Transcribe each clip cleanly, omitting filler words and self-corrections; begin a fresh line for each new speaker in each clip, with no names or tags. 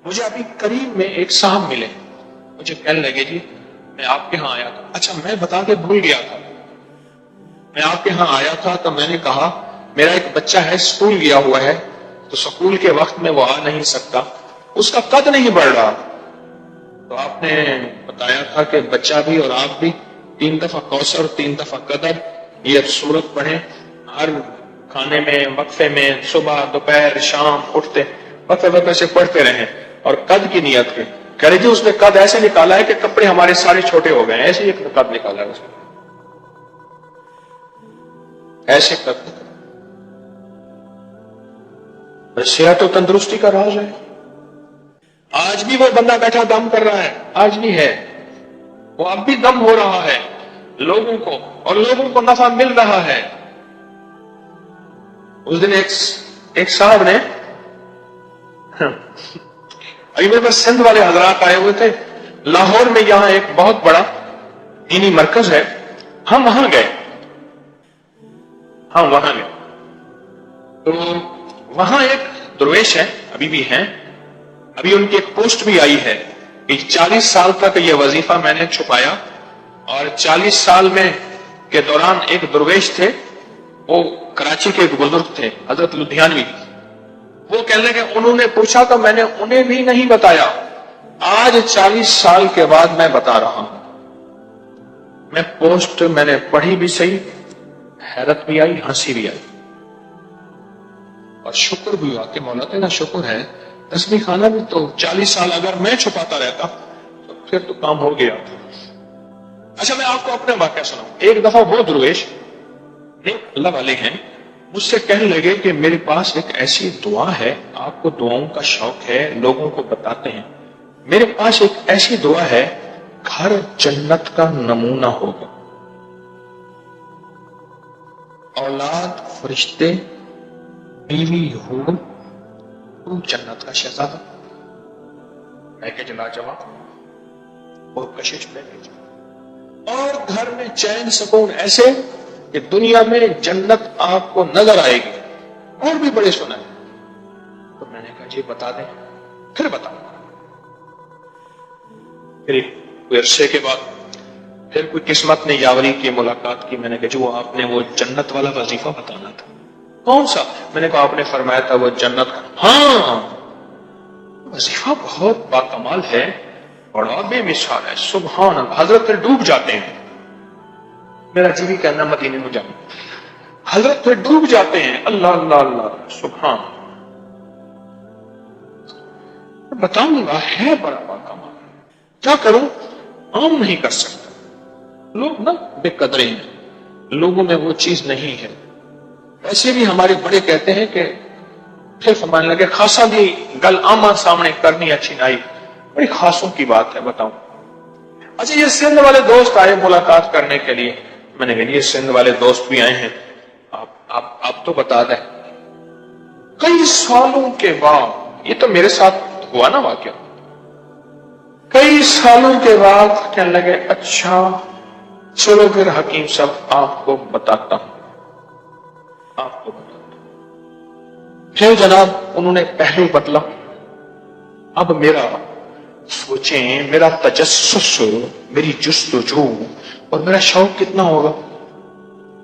مجھے ابھی قریب میں ایک صاحب ملے، مجھے کہنے لگے جی میں آپ کے ہاں آیا تھا. اچھا میں بتا کے بھول گیا تھا، میں آپ کے ہاں آیا تھا تو میں نے کہا میرا ایک بچہ ہے اسکول گیا ہوا ہے تو اسکول کے وقت میں وہ آ نہیں سکتا، اس کا قد نہیں بڑھ رہا. تو آپ نے بتایا تھا کہ بچہ بھی اور آپ بھی 3 دفعہ کوثر، 3 دفعہ قدر یہ سورت پڑھیں ہر کھانے میں، وقفے میں، صبح دوپہر شام اٹھتے وقفے وقفے سے پڑھتے رہیں اور قد کی نیت کے. کہہ رہے جی اس نے قد ایسے نکالا ہے کہ کپڑے ہمارے سارے چھوٹے ہو گئے ہیں، ایسے ہی ایک قد نکالا ہے اس نے، ایسے قد. صحت و تندرستی کا راز ہے. آج بھی وہ بندہ بیٹھا دم کر رہا ہے، آج بھی ہے، وہ اب بھی دم ہو رہا ہے لوگوں کو، اور لوگوں کو نفع مل رہا ہے. اس دن ایک صاحب نے ابھی میرے پاس سندھ والے حضرات آئے ہوئے تھے، لاہور میں یہاں ایک بہت بڑا دینی مرکز ہے، ہم وہاں گئے، تو وہاں ایک درویش ہے، ابھی بھی ہیں، ابھی ان کی ایک پوسٹ بھی آئی ہے کہ 40 سال تک یہ وظیفہ میں نے چھپایا، اور 40 سال میں کے دوران ایک درویش تھے، وہ کراچی کے ایک بزرگ تھے حضرت لدھیانوی، وہ کہنے لگے انہوں نے پوچھا تو میں نے انہیں بھی نہیں بتایا، آج 40 سال کے بعد میں بتا رہا ہوں. میں پوسٹ میں نے پڑھی بھی صحیح، حیرت بھی آئی، ہنسی بھی آئی، اور شکر بھی ہوا کہ مولا تیرا شکر ہے تسبیح خانہ بھی تو 40 سال اگر میں چھپاتا رہتا تو پھر تو کام ہو گیا. اچھا میں آپ کو اپنا واقعہ سناؤں. ایک دفعہ وہ درویش اللہ والے ہیں، مجھ سے کہنے لگے کہ میرے پاس ایک ایسی دعا ہے، آپ کو دعاؤں کا شوق ہے، لوگوں کو بتاتے ہیں، میرے پاس ایک ایسی دعا ہے، گھر جنت کا نمونہ ہوگا، اولاد فرشتے، بیوی ہو جنت کا شہزادہ، پیکج لاجواب اور کشش پیکج، اور گھر میں چین سکون ایسے کہ دنیا میں جنت آپ کو نظر آئے گی، اور بھی بڑے سنا ہے. تو میں نے کہا جی بتا دیں. پھر بتاؤں. پھر کوئی عرصے کے بعد پھر کوئی قسمت نے یاوری کی، ملاقات کی. میں نے کہا جو آپ نے وہ جنت والا وظیفہ بتانا تھا. کون سا؟ میں نے کہا آپ نے فرمایا تھا وہ جنت کا. ہاں وظیفہ بہت باکمال ہے، بڑا بے مثال ہے، سبحان اللہ. حضرت پھر ڈوب جاتے ہیں، میرا جی بھی کہنا مدینے میں جاؤں. حضرت پھر ڈوب جاتے ہیں، اللہ اللہ اللہ سبحان. بتاؤں گا ہے بڑا باکمال، کیا کروں، عام نہیں کر سکتا. لوگ نا بے قدرے ہیں، لوگوں میں وہ چیز نہیں ہے. ایسے بھی ہمارے بڑے کہتے ہیں کہ پھر فرمانے لگے خاصا بھی گل آما سامنے کرنی اچھی نائی، بڑی خاصوں کی بات ہے. بتاؤں. اچھا یہ سندھ والے دوست آئے ملاقات کرنے کے لیے. میں نے کہا یہ سندھ والے دوست بھی آئے ہیں، آپ تو بتا دیں. کئی سالوں کے بعد، یہ تو میرے ساتھ ہوا نا واقعہ، کئی سالوں کے بعد کہنے لگے اچھا چلو پھر حکیم صاحب آپ کو بتاتا ہوں. پھر جناب انہوں نے پہلو بدلا. اب میرا سوچیں، میرا تجسس، میری جستجو اور میرا شوق کتنا ہوگا.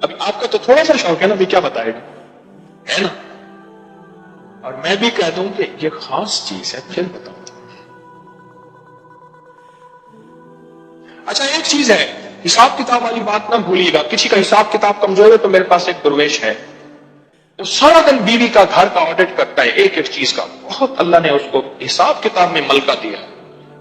اب آپ کا تو تھوڑا سا شوق ہے نا، بھی کیا بتائے گا، ہے نا. اور میں بھی کہہ دوں کہ یہ خاص چیز ہے، پھر بتاؤں. اچھا ایک چیز ہے، حساب کتاب والی بات نہ بھولیے گا. کسی کا حساب کتاب کمزور ہے تو میرے پاس ایک درویش ہے، وہ سارا دن بیوی کا گھر کا آڈٹ کرتا ہے، ایک ایک چیز کا. بہت اللہ نے اس کو حساب کتاب میں ملکہ دیا.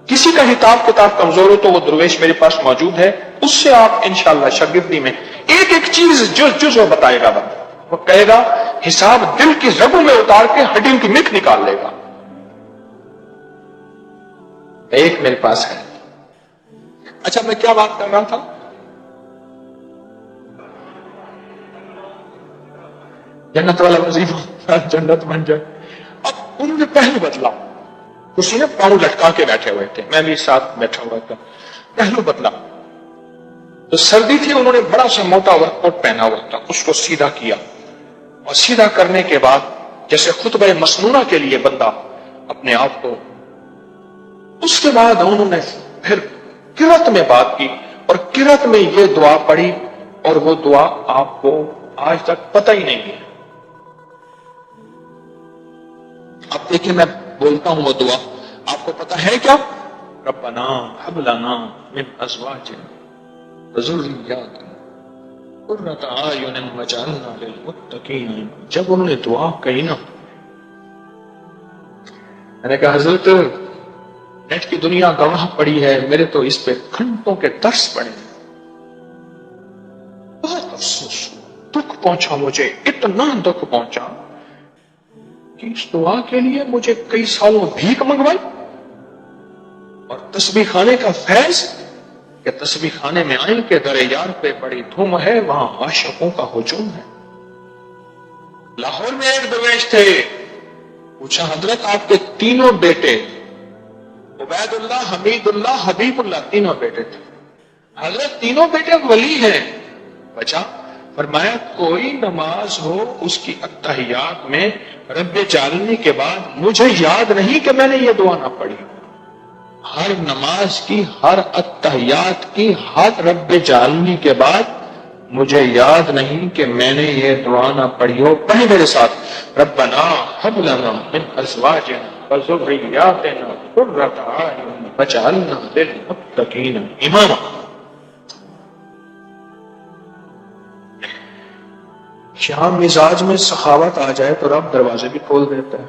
کسی کا حساب کتاب کمزور ہو تو وہ درویش میرے پاس موجود ہے، اس سے آپ انشاءاللہ شاگردی میں ایک ایک چیز جز وہ بتائے گا. بندہ وہ کہے گا حساب دل کی رگوں میں اتار کے ہڈیوں کی مک نکال لے گا. ایک میرے پاس ہے. اچھا میں کیا بات کر رہا تھا، جنت والا وظیفہ، جنت بن جائے. اب انہوں نے پہلو بدلا، کسی نے پاؤں لٹکا کے بیٹھے ہوئے تھے، میں بھی ساتھ بیٹھا ہوا تھا. پہلو بدلا تو سردی تھی، انہوں نے بڑا سا موٹا ورک کوٹ پہنا ہوا تھا، اس کو سیدھا کیا، اور سیدھا کرنے کے بعد جیسے خطبہ مسنونہ کے لیے بندہ اپنے آپ کو اس کے بعد انہوں نے پھر قرأت میں بات کی اور قرأت میں یہ دعا پڑھی اور وہ دعا آپ کو آج تک پتہ ہی نہیں ہے. اب دیکھیں میں بولتا ہوں وہ دعا آپ کو پتہ ہے کیا؟ ربنا ہب لنا من ازواجنا وذریاتنا قرۃ اعین واجعلنا للمتقین. جب انہوں نے دعا کہی نا میں نے کہا حضرت نیٹ کی دنیا گواہ پڑی ہے, میرے تو اس پہ گھنٹوں کے درس پڑے, بہت افسوس دکھ پہنچا مجھے, اتنا دکھ پہنچا کہ اس دعا کے لیے مجھے کئی سالوں بھیک منگوائی. اور تسبیح خانے کا فیض کہ تسبیح خانے میں آئیں کہ در یار پہ بڑی دھوم ہے, وہاں عاشقوں کا ہجوم ہے. لاہور میں ایک درویش تھے, پوچھا حضرت آپ کے تینوں بیٹے عبید اللہ, حمید اللہ, حبیب اللہ, تینوں بیٹے تھے, حضرت تینوں بیٹے ولی ہیں, بچا فرمایا کوئی نماز ہو اس کی اتحیات میں رب جعلنی کے بعد مجھے یاد نہیں کہ میں نے یہ دعا نہ پڑھی. ہر نماز کی, ہر اتحیات کی, ہر رب جعلنی کے بعد مجھے یاد نہیں کہ میں نے یہ دعا نہ پڑھی ہو. پڑھی میرے ساتھ, ربنا ہب لنا من ازواجنا وذریاتنا قرۃ اعین واجعلنا للمتقین اماما. یہاں مزاج میں سخاوت آ جائے تو رب دروازے بھی کھول دیتا ہے.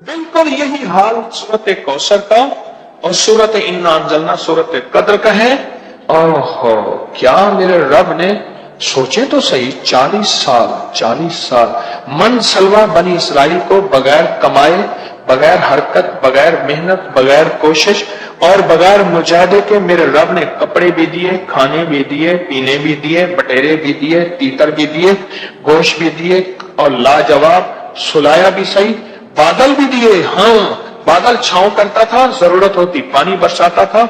بالکل یہی حال سورت کوثر کا اور سورت انا انزلنا سورت قدر کا ہے. اور کیا میرے رب نے سوچے تو صحیح, 40 سال من سلوا بنی اسرائیل کو بغیر کمائے, بغیر حرکت, بغیر محنت, بغیر کوشش اور بغیر مجاہدے کے میرے رب نے کپڑے بھی دیے, کھانے بھی دیے, پینے بھی دیے, بٹیرے بھی دیے, تیتر بھی دیے, گوشت بھی دیے اور لاجواب سلایا بھی صحیح, بادل بھی دیے. ہاں بادل چھاؤں کرتا تھا, ضرورت ہوتی پانی برساتا تھا,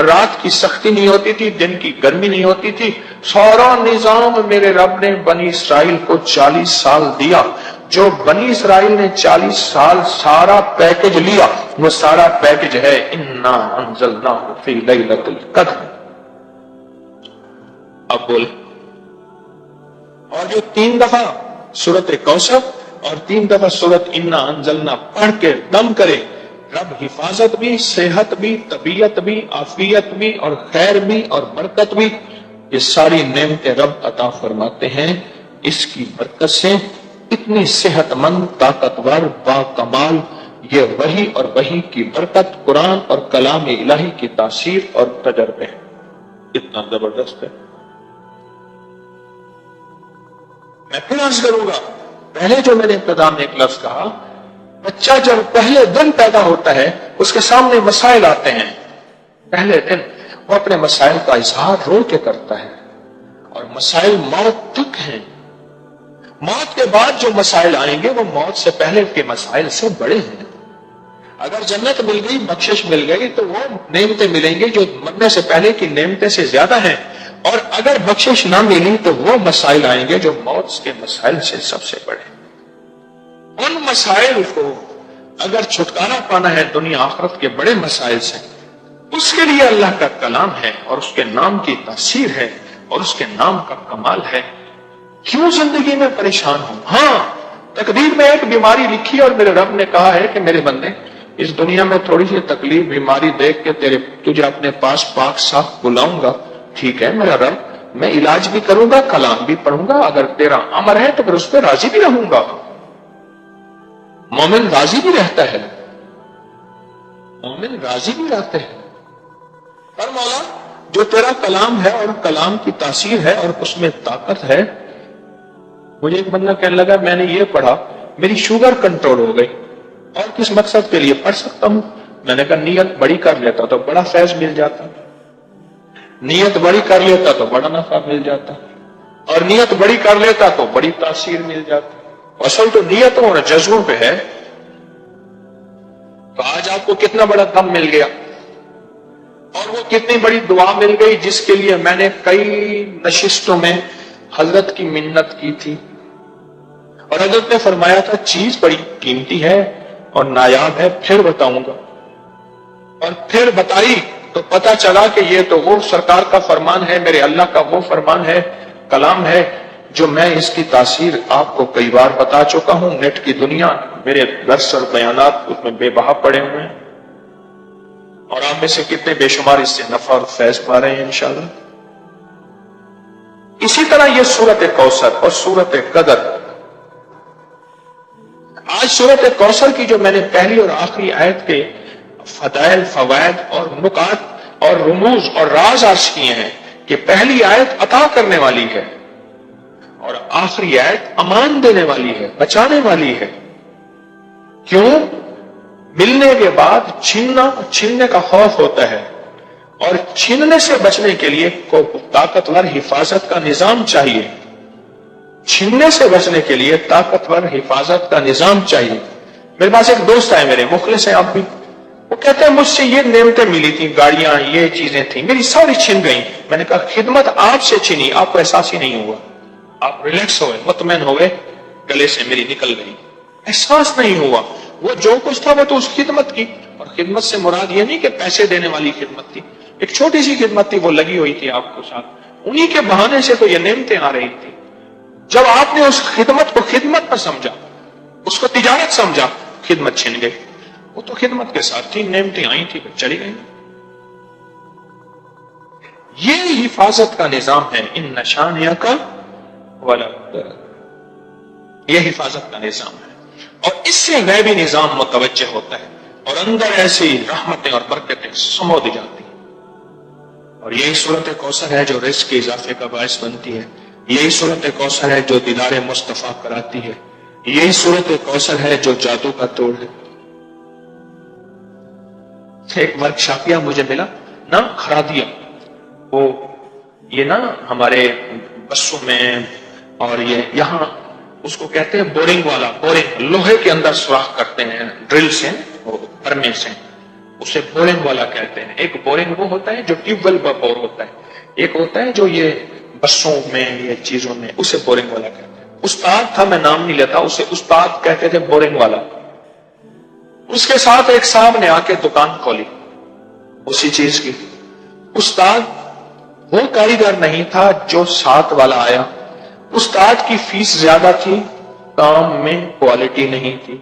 رات کی سختی نہیں ہوتی تھی, دن کی گرمی نہیں ہوتی تھی. سارا نظام میرے رب نے بنی اسرائیل کو 40 سال دیا. جو بنی اسرائیل نے 40 سال سارا پیکج لیا وہ سارا پیکج ہے انا انزلناہ فی لیلۃ القدر. اب بول, اور جو 3 دفعہ سورت کوثر اور 3 دفعہ سورت انا انزلنا پڑھ کے دم کرے, رب حفاظت بھی, صحت بھی, طبیعت بھی, عافیت بھی اور خیر بھی اور برکت بھی, یہ ساری نعمتیں رب عطا فرماتے ہیں. اس کی برکت سے اتنی صحت مند, طاقتور, با کمال یہ وحی اور وحی کی برکت, قرآن اور کلام الہی کی تاثیر اور تجربے اتنا زبردست ہے. میں پھر عرض کروں گا, پہلے جو میں نے ابتدا میں ایک لفظ کہا, بچہ جب پہلے دن پیدا ہوتا ہے اس کے سامنے مسائل آتے ہیں, پہلے دن وہ اپنے مسائل کا اظہار رو کے کرتا ہے, اور مسائل موت تک ہیں. موت کے بعد جو مسائل آئیں گے وہ موت سے پہلے کے مسائل سے بڑے ہیں. اگر جنت مل گئی, بخشش مل گئی تو وہ نعمتیں ملیں گی جو مرنے سے پہلے کی نعمتیں سے زیادہ ہیں, اور اگر بخشش نہ ملی تو وہ مسائل آئیں گے جو موت کے مسائل سے سب سے بڑے. ان مسائل کو اگر چھٹکارا پانا ہے دنیا آخرت کے بڑے مسائل سے, اس کے لیے اللہ کا کلام ہے اور اس کے نام کی تاثیر ہے اور اس کے نام کا کمال ہے. کیوں زندگی میں پریشان ہوں؟ ہاں تقدیر میں ایک بیماری لکھی اور میرے رب نے کہا ہے کہ میرے بندے اس دنیا میں تھوڑی سی تکلیف بیماری دیکھ کے تجھے اپنے پاس پاک صاف بلاؤں گا. ٹھیک ہے میرا رب, میں علاج بھی کروں گا, کلام بھی پڑھوں گا, اگر تیرا امر ہے تو پھر اس پہ راضی بھی رہوں گا. مومن راضی بھی رہتا ہے, مومن راضی بھی رہتے ہیں. پر مولا جو تیرا کلام ہے اور کلام کی تاثیر ہے اور اس میں طاقت ہے, مجھے ایک بندہ کہنے لگا میں نے یہ پڑھا میری شوگر کنٹرول ہو گئی, اور کس مقصد کے لیے پڑھ سکتا ہوں؟ میں نے کہا نیت بڑی کر لیتا تو بڑا فیض مل جاتا, نیت بڑی کر لیتا تو بڑا نفع مل جاتا, اور نیت بڑی کر لیتا تو بڑی تاثیر مل جاتی. اصل تو نیتوں اور جذبوں پہ ہے. تو آج آپ کو کتنا بڑا دم مل گیا, اور وہ کتنی بڑی دعا مل گئی جس کے لیے میں نے کئی نشستوں میں حضرت کی منت کی تھی, اور حضرت نے فرمایا تھا چیز بڑی قیمتی ہے اور نایاب ہے، پھر بتاؤں گا۔ اور پھر بتائی تو پتا چلا کہ یہ تو وہ سرکار کا فرمان ہے، میرے اللہ کا وہ فرمان ہے، کلام ہے، جو میں اس کی تاثیر آپ کو کئی بار بتا چکا ہوں۔ نیٹ کی دنیا، میرے درس اور بیانات اس میں بے بہا پڑے ہوئے ہیں، اور آپ میں سے کتنے بے شمار اس سے نفع اور فیض پا رہے ہیں انشاءاللہ۔ اسی طرح یہ سورت کوثر اور سورت قدر۔ آج سورت کوثر کی جو میں نے پہلی اور آخری آیت کے فضائل، فوائد اور نکات اور رموز اور راز عرض کیے ہیں کہ پہلی آیت عطا کرنے والی ہے اور آخری آیت امان دینے والی ہے، بچانے والی ہے۔ کیوں؟ ملنے کے بعد چھیننے کا خوف ہوتا ہے، اور چھیننے سے بچنے کے لیے طاقتور حفاظت کا نظام چاہیے۔ چھیننے سے بچنے کے لیے طاقتور حفاظت کا نظام چاہیے۔ میرے پاس ایک دوست آئے، میرے مخلص ہیں آپ بھی، وہ کہتے ہیں مجھ سے یہ نعمتیں ملی تھی، گاڑیاں، یہ چیزیں تھیں، میری ساری چھن گئیں۔ میں نے کہا خدمت آپ سے چھینی، آپ کو احساس ہی نہیں ہوا، آپ ریلیکس ہوئے، مطمئن ہوئے، گلے سے میری نکل گئی، احساس نہیں ہوا۔ وہ جو کچھ تھا وہ تو اس خدمت کی، اور خدمت سے مراد یہ نہیں کہ پیسے دینے والی خدمت تھی، ایک چھوٹی سی خدمت تھی، وہ لگی ہوئی تھی آپ کو ساتھ، انہی کے بہانے سے تو یہ نعمتیں آ رہی تھی۔ جب آپ نے اس خدمت کو خدمت نہ سمجھا، اس کو تجارت سمجھا، خدمت چھن گئی۔ وہ تو خدمت کے ساتھ تھی، نعمتیں آئی تھی، پھر چلی گئی۔ یہ حفاظت کا نظام ہے، ان نشانیہ کا ولا، یہ حفاظت کا نظام ہے، اور اس سے غیبی نظام متوجہ ہوتا ہے، اور اندر ایسی رحمتیں اور برکتیں سمو دی جاتی ہیں۔ اور یہی صورت کوثر ہے جو رزق کے اضافے کا باعث بنتی ہے، یہی صورت کوثر ہے جو دیدار مصطفیٰ کراتی ہے، یہی صورت کوثر ہے جو جادو کا توڑ ہے۔ ایک مرد شاپیہ مجھے ملا نا، خرادیا، وہ یہ نا ہمارے بسوں میں، اور یہ یہاں اس کو کہتے ہیں بورنگ والا، بورنگ لوہے کے اندر سوراخ کرتے ہیں ڈرل سے، برمے سے، اسے بورنگ والا کہتے ہیں۔ ایک بورنگ وہ ہوتا ہے جو ٹیوب ویل پر بور ہوتا ہے، ایک ہوتا ہے جو یہ بسوں میں، یہ چیزوں میں، اسے بورنگ والا کہتے ہیں۔ استاد تھا، میں نام نہیں لیتا، اسے استاد کہتے تھے، بورنگ والا۔ اس کے ساتھ ایک صاحب نے آ کے دکان کھولی اسی چیز کی۔ استاد وہ کاریگر نہیں تھا جو ساتھ والا آیا، استاد کی فیس زیادہ تھی، کام میں کوالٹی نہیں تھی،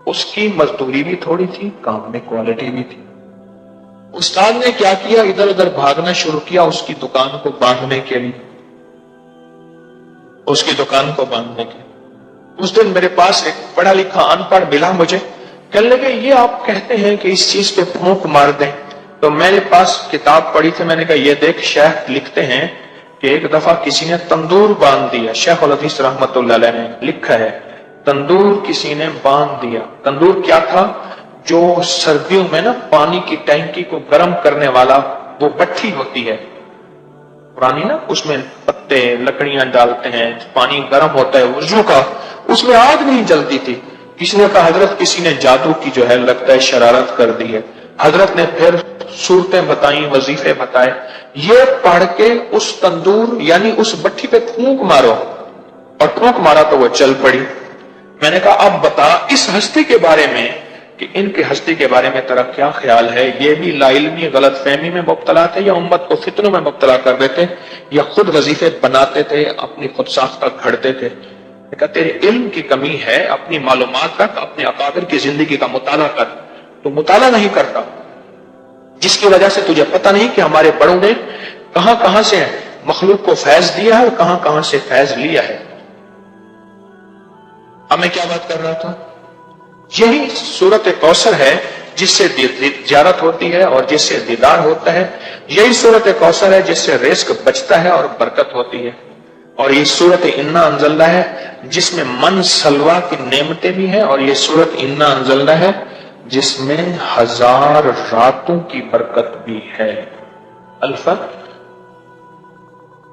اس کی مزدوری بھی تھوڑی تھی، کام میں کوالٹی بھی تھی۔ استاد نے کیا کیا، ادھر ادھر بھاگنا شروع کیا اس کی دکان کو باندھنے کے لیے، اس کی دکان کو باندھنے کے لیے۔ اس دن میرے پاس ایک پڑھا لکھا ان پڑھ ملا مجھے، کہنے لگے یہ آپ کہتے ہیں کہ اس چیز پہ پھونک مار دیں، تو میرے پاس کتاب پڑھی تھی، میں نے کہا یہ دیکھ، شیخ لکھتے ہیں کہ ایک دفعہ کسی نے تندور باندھ دیا، شیخ الحدیث رحمت اللہ علیہ نے لکھا ہے، تندور کسی نے باندھ دیا۔ تندور کیا تھا؟ جو سردیوں میں نا پانی کی ٹینکی کو گرم کرنے والا وہ بٹھی ہوتی ہے پرانی نا، اس میں پتے لکڑیاں ڈالتے ہیں، پانی گرم ہوتا ہے وضو کا، اس میں آگ نہیں جلتی تھی۔ کسی نے کہا حضرت کسی نے جادو کی جو ہے لگتا ہے شرارت کر دی ہے۔ حضرت نے پھر صورتیں بتائیں، وظیفے بتائے، یہ پڑھ کے اس تندور یعنی اس بٹھی پہ پھونک مارو، اور پھونک مارا تو وہ چل پڑی۔ میں نے کہا اب بتا اس ہستی کے بارے میں کہ ان کی ہستی کے بارے میں تیرا کیا خیال ہے؟ یہ بھی لا علمی غلط فہمی میں مبتلا تھے، یا امت کو فتنوں میں مبتلا کر دیتے، یا خود وظیفے بناتے تھے، اپنی خود ساختہ گھڑتے تھے؟ میں کہا تیرے علم کی کمی ہے، اپنی معلومات رکھ، اپنے اکابر کی زندگی کا مطالعہ کر۔ تو مطالعہ نہیں کرتا، جس کی وجہ سے تجھے پتہ نہیں کہ ہمارے بڑوں نے کہاں کہاں سے مخلوق کو فیض دیا ہے اور کہاں کہاں سے فیض لیا ہے۔ اب میں کیا بات کر رہا تھا؟ یہی سورت کوثر ہے جس سے زیارت ہوتی ہے اور جس سے دیدار ہوتا ہے، یہی سورت کوثر ہے جس سے رزق بچتا ہے اور برکت ہوتی ہے، اور یہ سورت انا انزلنا ہے جس میں من سلوا کی نعمتیں بھی ہیں، اور یہ سورت انا انزلنا ہے جس میں 1000 راتوں کی برکت بھی ہے۔ الفت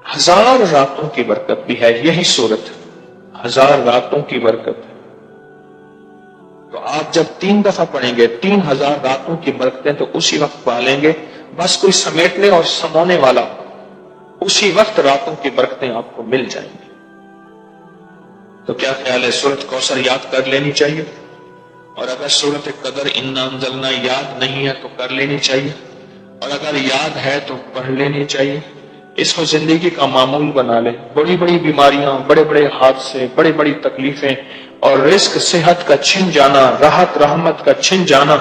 1000 راتوں کی برکت بھی ہے، یہی سورت 1000 راتوں کی برکت ہے۔ تو آپ جب 3 دفعہ پڑھیں گے 3000 راتوں کی برکتیں تو اسی وقت پالیں گے، بس کوئی سمیٹنے اور سمونے والا، اسی وقت راتوں کی برکتیں آپ کو مل جائیں گی۔ تو کیا خیال ہے، سورت کوثر یاد کر لینی چاہیے، اور اگر سورت قدر انا انزلنا یاد نہیں ہے تو کر لینی چاہیے، اور اگر یاد ہے تو پڑھ لینی چاہیے. اس کو زندگی کا معمول بنا لے. بڑی بڑی بیماریاں، بڑے بڑے حادثے، بڑی بڑی تکلیفیں اور رزق صحت کا چھن جانا، راحت رحمت کا چھن جانا،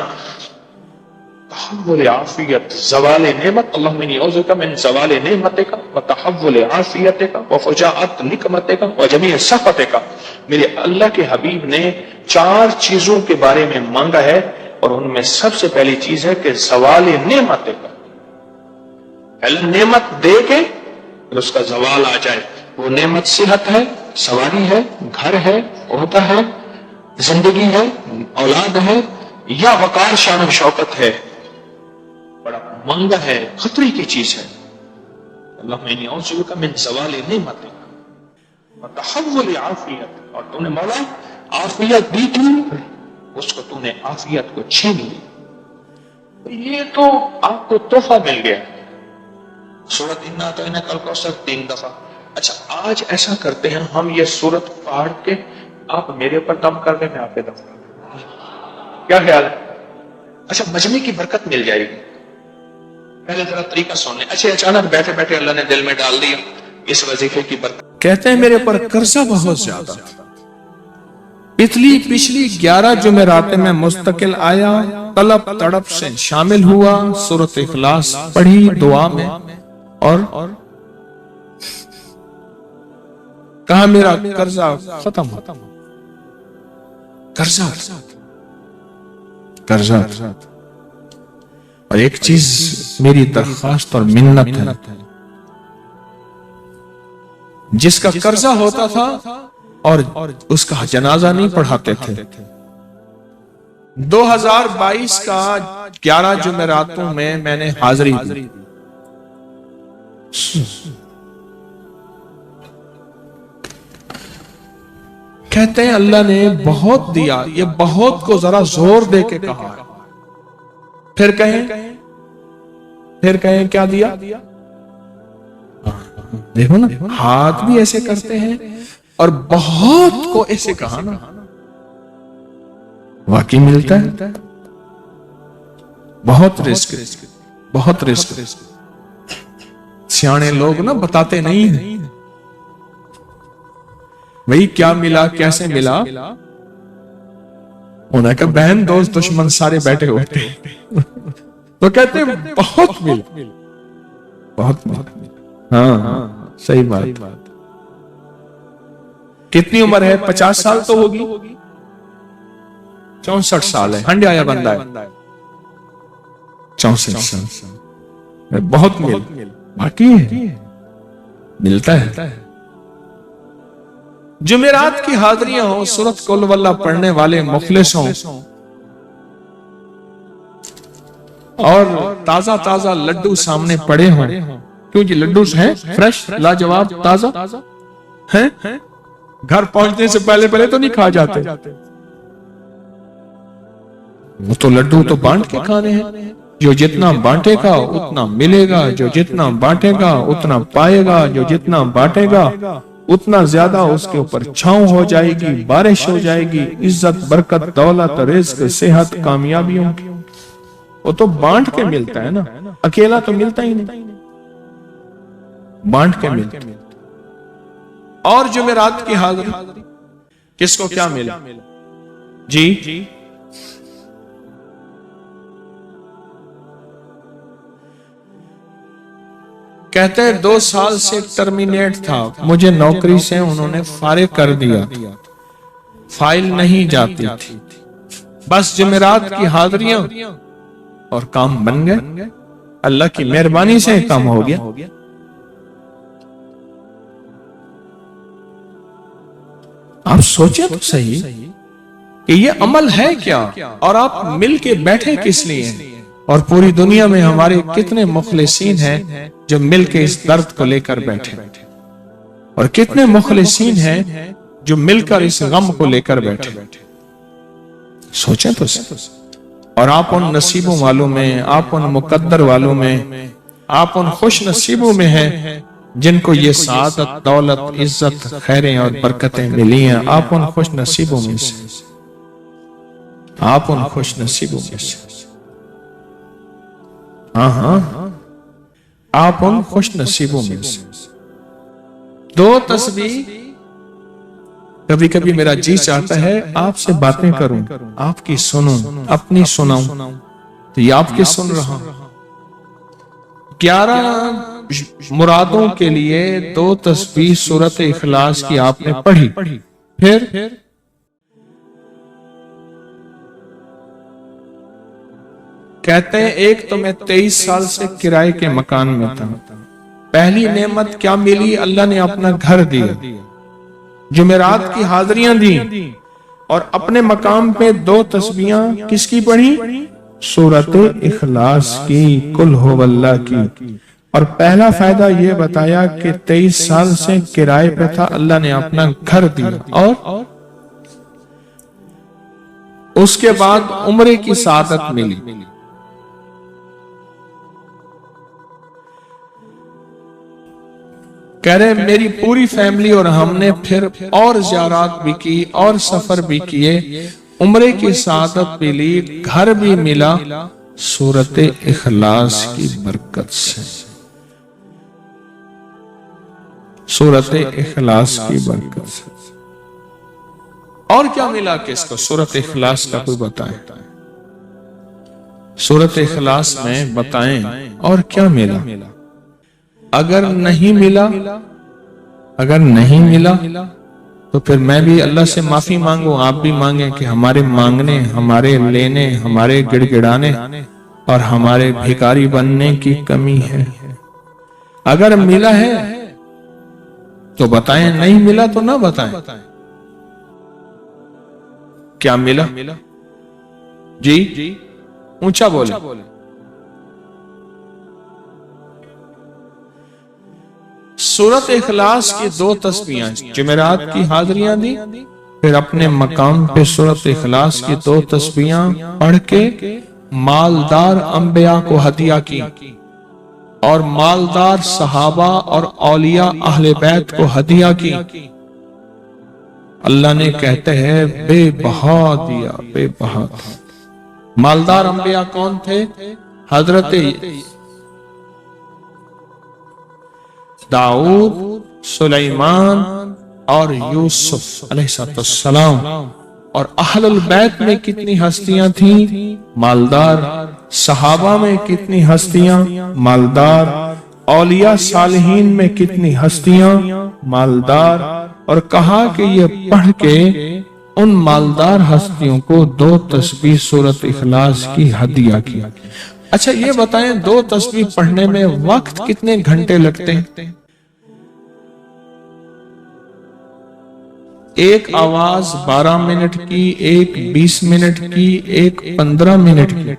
تحول عافیت، زوال نعمت، اللہم انی اعوذ بک من زوال نعمتک وتحول عافیتک وفجاءت نقمتک وجمیع سخطک. میرے اللہ کے حبیب نے 4 چیزوں کے بارے میں مانگا ہے، اور ان میں سب سے پہلی چیز ہے کہ زوال نعمتک، پہلے نعمت دے کے پھر اس کا زوال آ جائے. وہ نعمت صحت ہے، سواری ہے، گھر ہے، عہدہ ہے، زندگی ہے، اولاد ہے، یا وقار شان و شوکت ہے، بڑا مانگا ہے، خطرے کی چیز ہے. اللہم انی اعوذ بک من زوال نعمتک وتحول عافیت. اور تو نے مولا عافیت دی تھی، اس کو تو نے عافیت کو چھین لی. یہ تو آپ کو تحفہ مل گیا. سورت انا اعطیناک الکوثر 3 دفعہ. اچھا آج ایسا کرتے ہیں، ہم یہ سورت پڑھ کے آپ میرے اوپر دم کر دیں، میں آپ پہ دم کر دوں. کیا خیال ہے؟ اچھا مجمع کی برکت مل جائے گی. پہلے ذرا طریقہ سن لیں. اچھا اچانک بیٹھے بیٹھے اللہ نے دل میں ڈال دیا اس وظیفے کی برکت.
کہتے ہیں میرے اوپر قرضہ بہت زیادہ تھا، پچھلی 11 جمعراتیں میں مستقل آیا، طلب تڑپ سے شامل ہوا، سورۃ اخلاص پڑھی دعا میں، اور کہا میرا قرضہ ختم ہو. قرضہ. اور ایک چیز میری درخواست اور منت ہے، جس کا قرضہ ہوتا تھا اور اس کا جنازہ نہیں پڑھاتے تھے، 2022 کا 11 جمعراتوں میں نے حاضری دی. کہتے ہیں اللہ نے بہت دیا. یہ بہت کو ذرا زور دے کے کہا. پھر کہیں کیا دیا؟ دیکھو نا، ہاتھ بھی ایسے کرتے ہیں اور بہت کو ایسے کہا نا، واقعی ملتا ہے. بہت رزق. سیانے لوگ نا بتاتے نہیں ہیں وہی کیا ملا، کیسے ملا. انہیں کہا بہن دوست دشمن سارے بیٹھے ہوتے تو کہتے ہیں بہت مل. ہاں صحیح بات. کتنی عمر ہے؟ 50 سال تو ہوگی. 64 سال ہے. ہنڈے آیا بندہ ہے. 64 سال بہت مل. باقی ہے، ملتا ہے. جمعرات کی حاضریاں ہوں، سورت قل واللہ پڑھنے والے مخلص ہوں، اور تازہ لڈو سامنے پڑے ہوں. کیوں جی لڈو ہیں فریش، لاجواب، تازہ ہیں. گھر پہنچنے سے پہلے تو نہیں کھا جاتے. وہ تو لڈو تو بانٹ کے کھانے ہیں. جو جتنا بانٹے گا اتنا ملے گا، جو جتنا بانٹے گا اتنا پائے گا، جو جتنا بانٹے گا اتنا زیادہ اس کے اوپر چھاؤں ہو جائے گی، بارش ہو جائے گی، عزت، برکت، دولت، رزق، صحت، کامیابیوں کی. وہ تو بانٹ کے ملتا ہے نا، اکیلا تو ملتا ہی نہیں، بانٹ کے ملتا. اور جمعرات کی حاضری کس کو کیا ملا؟ جی کہتے ہیں 2 سال سے ٹرمینیٹ تھا، مجھے نوکری سے انہوں نے فارغ کر دیا، فائل نہیں جاتی تھی. بس جمعرات کی حاضریاں اور کام بن گئے. اللہ کی مہربانی سے کام ہو گیا. آپ سوچیں تو صحیح کہ یہ عمل ہے کیا، اور آپ مل کے بیٹھے کس لیے؟ اور پوری دنیا میں ہمارے کتنے مخلصین ہیں جو مل کے اس درد کو لے کر بیٹھے، اور کتنے مخلصین ہیں جو مل کر اس غم کو لے کر بیٹھے. سوچیں تو صحیح. اور آپ ان نصیبوں والوں میں، آپ ان مقدر والوں میں، آپ ان خوش نصیبوں میں ہیں جن کو یہ سعادت، دولت، عزت، خیریں اور برکتیں ملی ہیں. آپ ان خوش نصیبوں میں سے. آپ ان خوش نصیبوں میں سے، ہاں آپ ان خوش نصیبوں میں سے۔ دو تسبیح، کبھی کبھی میرا جی چاہتا ہے آپ سے باتیں کروں، آپ کی سنوں، اپنی سناؤں، تو یہ آپ کی سن رہا ہوں۔ 11 مرادوں کے لیے 2 تسبیح سورۃ اخلاص کی آپ نے پڑھی، پھر کہتے ہیں ایک تو میں 23 سال سے کرائے کے مکان میں تھا، پہلی نعمت کیا ملی؟ اللہ نے اپنا گھر دیا، جمعرات کی حاضریاں دی، اور اپنے مقام پہ 2 تسبیحاں کس کی پڑھی؟ سورۃ اخلاص کی، قل هو اللہ کی۔ اور پہلا فائدہ یہ بتایا کہ 23 سال سے کرائے پہ تھا، اللہ نے اپنا گھر دیا، اور اس کے بعد عمرے کی سعادت ملی۔ کہہ رہے میری پوری فیملی اور ہم نے پھر اور زیارات بھی کی اور سفر بھی کیے، عمرے کی سعادت بھی لی، گھر بھی ملا، سورۃ اخلاص کی برکت سے، سورۃ اخلاص کی برکت سے۔ اور کیا ملا کس کو؟ سورۃ اخلاص کا کوئی بتائیں، سورۃ اخلاص میں بتائیں اور کیا ملا؟ اگر نہیں ملا تو پھر میں بھی اللہ سے معافی مانگوں، آپ بھی مانگیں کہ ہمارے مانگنے، ہمارے لینے، ہمارے گڑ گڑانے اور ہمارے بھیکاری بننے کی کمی ہے۔ اگر ملا ہے تو بتائیں، نہیں ملا تو نہ بتائیں۔ کیا ملا؟ جی اونچا بولے۔ سورۃ اخلاص کی 2 تسبیحاں، جمعرات کی حاضریاں دی، پھر اپنے مقام پہ سورۃ اخلاص کی 2 تسبیحاں پڑھ کے مالدار انبیاء کو ہدیہ کی، اور مالدار صحابہ اور اولیاء اہل بیت کو ہدیہ کی۔ اللہ نے کہتے ہیں بے بہا دیا، بے بہا دیا۔ مالدار انبیاء کون تھے؟ حضرت داؤد، سلیمان اور یوسف علیہ السلام۔ اور اہل البیت میں کتنی ہستیاں تھیں؟ مالدار۔ صحابہ میں کتنی ہستیاں؟ مالدار۔ اولیاء صالحین میں کتنی ہستیاں؟ مالدار۔ اور کہا کہ یہ پڑھ کے ان مالدار ہستیوں کو 2 تسبیح سورۃ اخلاص کی ہدیہ کی۔ اچھا یہ بتائیں 2 تسبیح پڑھنے میں وقت کتنے گھنٹے لگتے ہیں؟ ایک آواز 12 منٹ کی، ایک 20 منٹ کی، ایک 15 منٹ کی،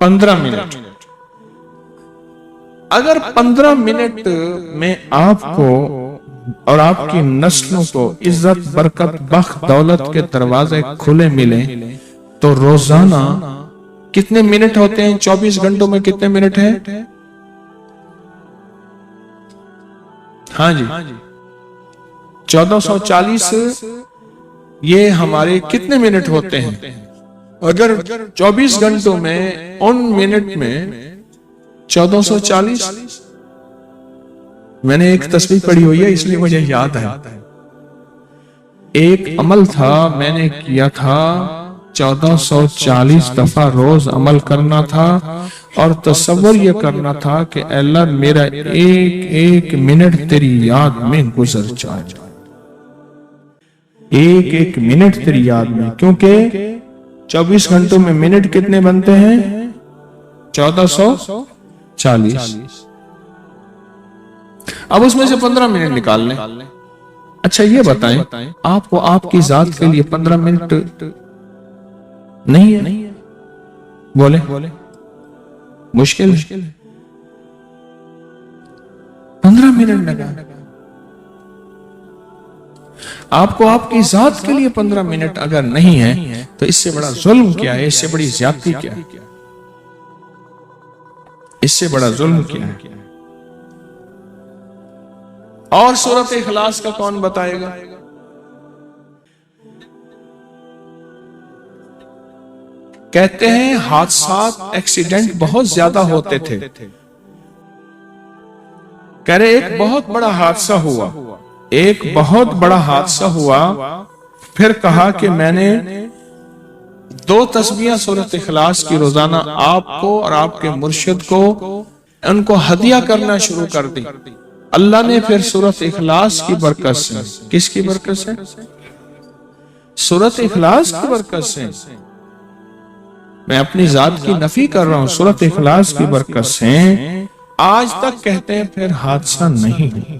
15 منٹ۔ اگر 15 منٹ میں آپ کو اور آپ کی نسلوں کو عزت، برکت، بخت، دولت کے دروازے کھلے ملے تو روزانہ کتنے منٹ ہوتے ہیں؟ 24 گھنٹوں میں کتنے منٹ ہیں؟ ہاں جی 1440۔ یہ ہمارے کتنے منٹ ہوتے ہیں؟ اگر 24 گھنٹوں میں ان منٹ میں 1440، میں نے ایک تسبیح پڑھی ہوئی ہے اس لیے مجھے یاد ہے۔ ایک عمل تھا میں نے کیا تھا، 1440 دفعہ روز عمل کرنا تھا، اور تصور یہ کرنا تھا کہ اے اللہ میرا ایک ایک منٹ تیری یاد میں گزر جائے، ایک ایک منٹ تیری یاد میں، کیونکہ 24 گھنٹوں میں منٹ کتنے بنتے ہیں؟ 1440۔ اب اس میں سے 15 منٹ نکال لیں۔ اچھا یہ بتائیں آپ کو آپ کی ذات کے لیے 15 منٹ نہیں ہے؟ بولے مشکل ہے؟ 15 منٹ لگا آپ کو آپ کی ذات کے لیے 15 منٹ اگر نہیں ہے تو اس سے بڑا ظلم کیا ہے؟ اس سے بڑی زیادتی کیا ہے؟ اس سے بڑا ظلم کیا ہے؟ اور سورۃ اخلاص کا کون بتائے گا؟ کہتے ہیں حادثات ایکسیڈنٹ بہت زیادہ ہوتے تھے. کہہ رہے ایک بہت بڑا حادثہ ہوا، ایک بہت بڑا حادثہ ہوا. پھر کہا کہ میں نے 2 تسبیحاں سورۃ اخلاص کی روزانہ آپ کو اور آپ کے مرشد کو ان کو ہدیہ کرنا شروع کر دی. اللہ نے پھر سورۃ اخلاص کی برکت سے، کس کی برکت سے؟ سورۃ اخلاص کی برکت سے. میں اپنی ذات کی نفی کر رہا ہوں، سورۃ اخلاص کی برکت سے آج تک کہتے ہیں پھر حادثہ نہیں.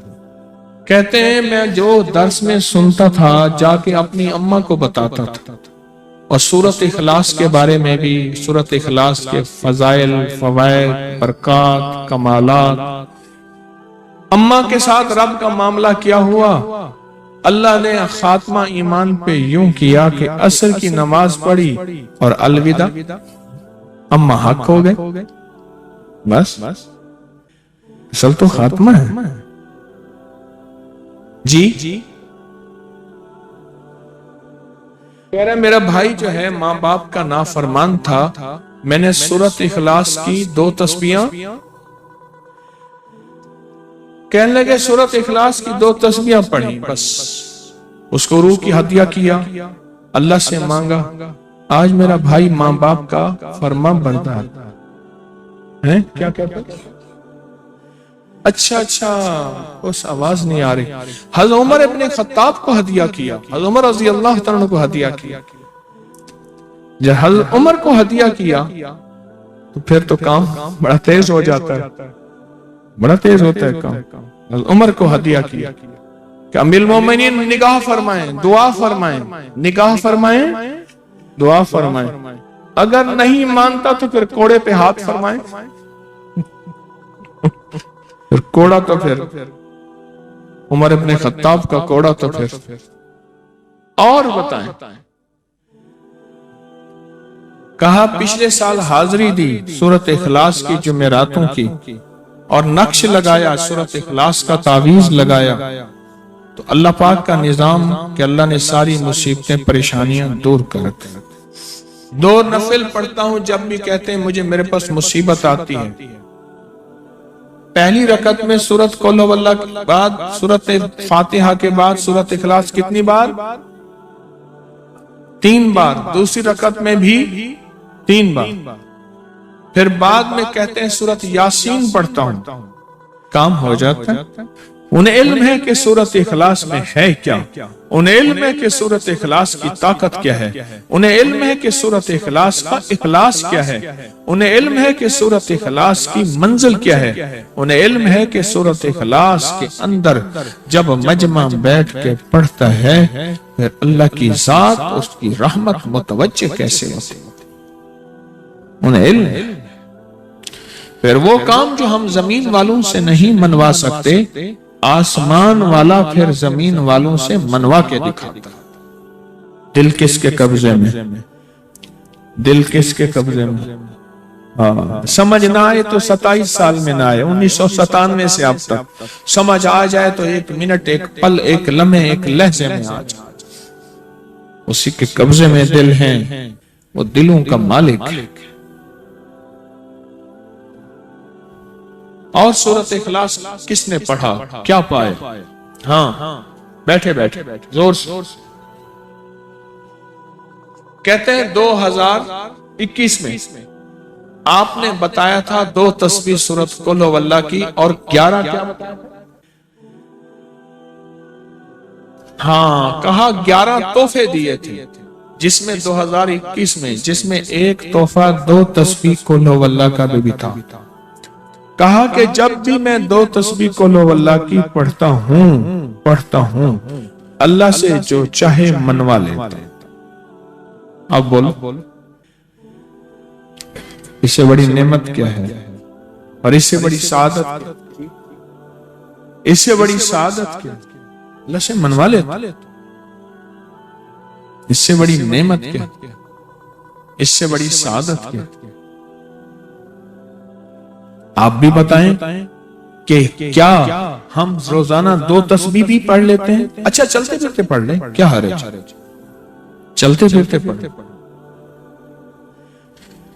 کہتے ہیں میں جو درس میں سنتا تھا جا کے اپنی اماں کو بتاتا تھا، اور سورۃ اخلاص کے بارے میں بھی، سورۃ اخلاص کے فضائل، فوائد، برکات، کمالات. اماں کے ساتھ رب کا معاملہ کیا ہوا؟ اللہ نے خاتمہ ایمان پہ یوں کیا کہ عصر کی نماز پڑھی اور الوداع، اماں حق ہو گئے. بس اصل تو خاتمہ ہے. جی کہہ رہا میرا بھائی جو ہے ماں باپ کا نافرمان تھا، میں نے سورۃ اخلاص کی 2 تسبیحاں، کہنے لگے سورۃ اخلاص کی 2 تسبیحاں پڑھی، بس اس کو روح کی ہدیہ کیا، اللہ سے مانگا. آج میرا بھائی ماں باپ کا فرما بردار ہے. کیا کہتا ہے؟ اچھا اس آواز نہیں آ رہی. حضرت عمر ابن خطاب کو ہدیہ کیا، حضرت عمر رضی اللہ تعالیٰ کو ہدیہ کیا. جب حضرت عمر کو ہدیہ کیا تو پھر تو کام بڑا تیز ہو جاتا ہے، بڑا تیز ہوتا ہے کام. حضرت عمر کو ہدیہ کیا کہ امیر المومنین نگاہ فرمائیں، دعا فرمائیں، نگاہ فرمائیں، دعا فرمائیں. اگر نہیں مانتا تو پھر کوڑے پہ ہاتھ فرمائیں. پھر کوڑا تو پھر عمر ابن خطاب کا کوڑا تو پھر اور بتائیں. کہا پچھلے سال حاضری دی سورۃ اخلاص کی جمعراتوں کی، اور نقش لگایا سورۃ اخلاص کا تعویذ لگایا، تو اللہ پاک کا نظام کہ اللہ نے ساری مصیبتیں پریشانیاں دور کر رکھی. 2 نفل پڑھتا ہوں جب بھی کہتے ہیں مجھے میرے پاس مصیبت آتی ہے. پہلی رکعت میں سورۃ قل ہو اللہ کے بعد، سورۃ فاتحہ کے بعد سورۃ اخلاص کتنی بار؟ 3 بار. دوسری رکعت میں بھی 3 بار. پھر بعد میں کہتے ہیں سورۃ یاسین پڑھتا ہوں، کام ہو جاتا ہے. انہیں علم ہے کہ سورۃ اخلاص میں ہے کیا، انہیں علم ہے کہ سورۃ اخلاص کی طاقت کیا ہے، انہیں علم ہے کہ سورۃ اخلاص کا اخلاص کیا ہے، انہیں علم ہے کہ سورۃ اخلاص کی منزل کیا ہے، انہیں علم ہے کہ سورۃ اخلاص کے اندر جب مجمع بیٹھ کے پڑھتا ہے پھر اللہ کی ذات اس کی رحمت متوجہ کیسے ہوتی. انہیں علم ہے. پھر وہ کام جو ہم زمین والوں سے نہیں منوا سکتے، آسمان والا پھر زمین والوں سے منوا کے دکھاتا. دل کس کے قبضے میں؟ دل کس کے قبضے میں؟ سمجھ نہ آئے تو 27 سال میں نہ آئے، 1997 سے اب تک. سمجھ آ جائے تو 1 منٹ، 1 پل، 1 لمحے، 1 لہجے میں آ جائے. اسی کے قبضے میں دل ہیں، وہ دلوں کا مالک ہے. اور سورۃ اخلاص کس نے پڑھا کیا پائے؟ ہاں بیٹھے زور سے کہتے ہیں 2021 میں آپ نے بتایا تھا 2 تسبیح سورۃ قل ہو اللہ کی، اور 11 کیا بتایا تھا؟ ہاں کہا 11 تحفے دیے تھے، جس میں 2021 میں جس میں ایک تحفہ 2 تسبیح قل ہو اللہ کا بھی تھا. کہا کہ جب بھی میں 2 تسبیح قل ہو اللہ کی پڑھتا ہوں اللہ سے جو چاہے منوا لیتا. اب بولو اس سے بڑی نعمت کیا ہے، اور اس سے بڑی سعادت، اس سے بڑی سعادت کیا؟ اللہ سے منوا لیتا. اس سے بڑی نعمت کیا، اس سے بڑی سعادت کیا؟ آپ بھی بتائیں کہ کیا ہم روزانہ 2 تسبیح بھی پڑھ لیتے ہیں؟ اچھا چلتے پھرتے پڑھ لیں، کیا حرج؟ چلتے پھرتے پڑھ.